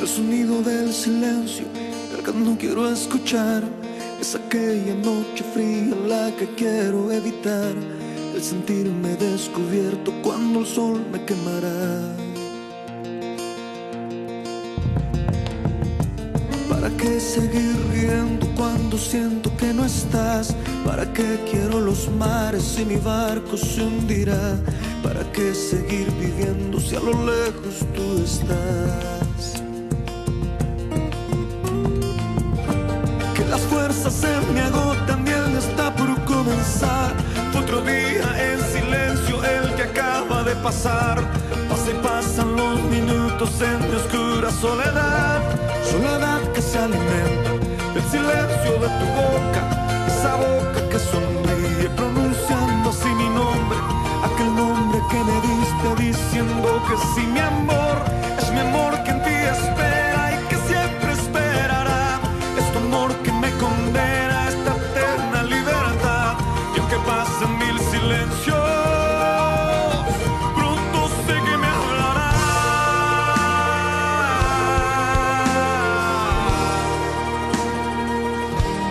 El sonido del silencio, el que no quiero escuchar. Es aquella noche fría la que quiero evitar. El sentirme descubierto cuando el sol me quemará. ¿Para qué seguir riendo cuando siento que no estás? ¿Para qué quiero los mares si mi barco se hundirá? ¿Para qué seguir viviendo si a lo lejos tú estás? Que las fuerzas se me agotan y el día está por comenzar. Otro día en silencio el que acaba de pasar. Pasa y pasan los minutos en mi oscura soledad. Soledad que se alimenta del silencio de tu boca. Esa boca que sonríe pronunciando así mi nombre. Aquel nombre que me diste diciendo que sí, mi amor. Es mi amor que en ti espera y que siempre esperará. Es tu amor que me condena a esta eterna libertad. Y aunque pasen mil silencios, pronto sé que me hablará.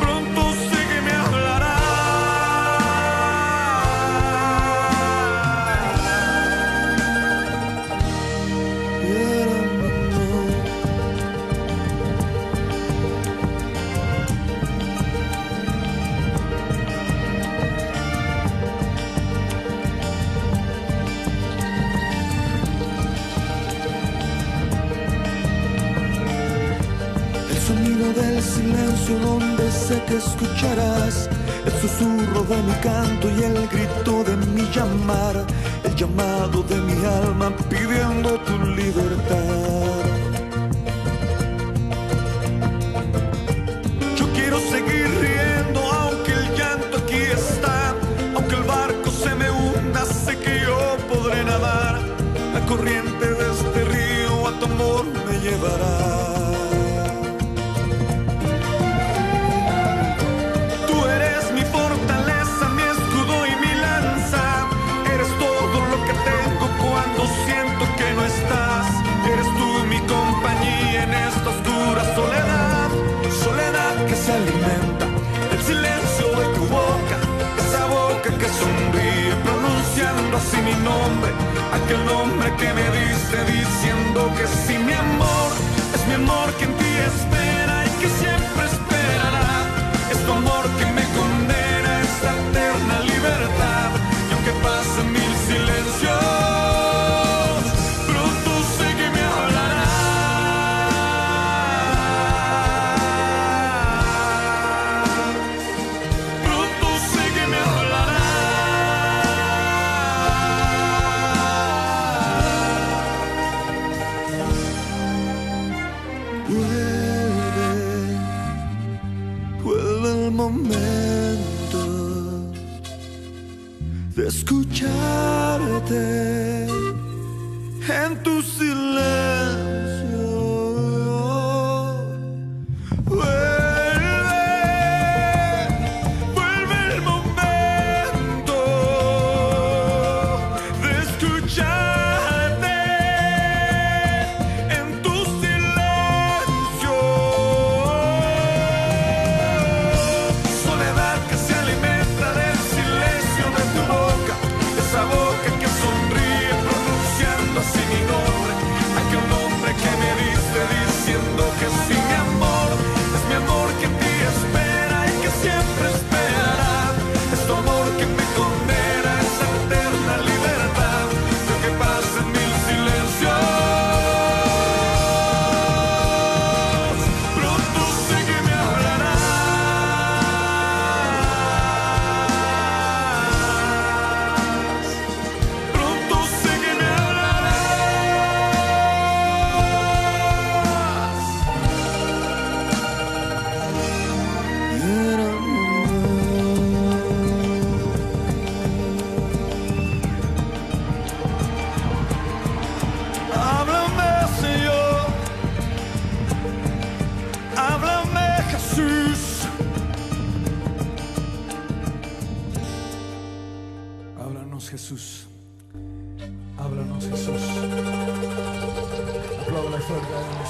Pronto sé que me hablará. El sonido del silencio donde sé que escucharás. El susurro de mi canto y el grito de mi llamar. El llamado de mi alma pidiendo tu libertad. Yo quiero seguir riendo aunque el llanto aquí está. Aunque el barco se me hunda, sé que yo podré nadar. La corriente de este río a tu amor me llevará. Se alimenta el silencio de tu boca, esa boca que sonríe pronunciando así mi nombre, aquel nombre que me diste diciendo que sí, mi amor. Es mi amor que en ti espera y que siempre esperará. Es tu amor que me condena a esta eterna libertad. Y aunque pasen mil silencios, vuelve el momento de escucharte en tu silencio. Vuelve el momento de escucharte en tu silencio. Soledad que se alimenta del silencio de tu boca, esa boca que sonríe pronunciando así mi nombre, aquel nombre que me diste diciendo que sí, mi amor. Es mi amor que en ti espera y que siempre esperará. Es tu amor que me condena a esa eterna libertad. Y aunque pasen mil silencios, pronto sé que me hablarás. Pronto sé que me háblame, Señor, háblame, Jesús. Háblanos, Jesús. Háblanos, Jesús. Aplauda fuerte a Dios.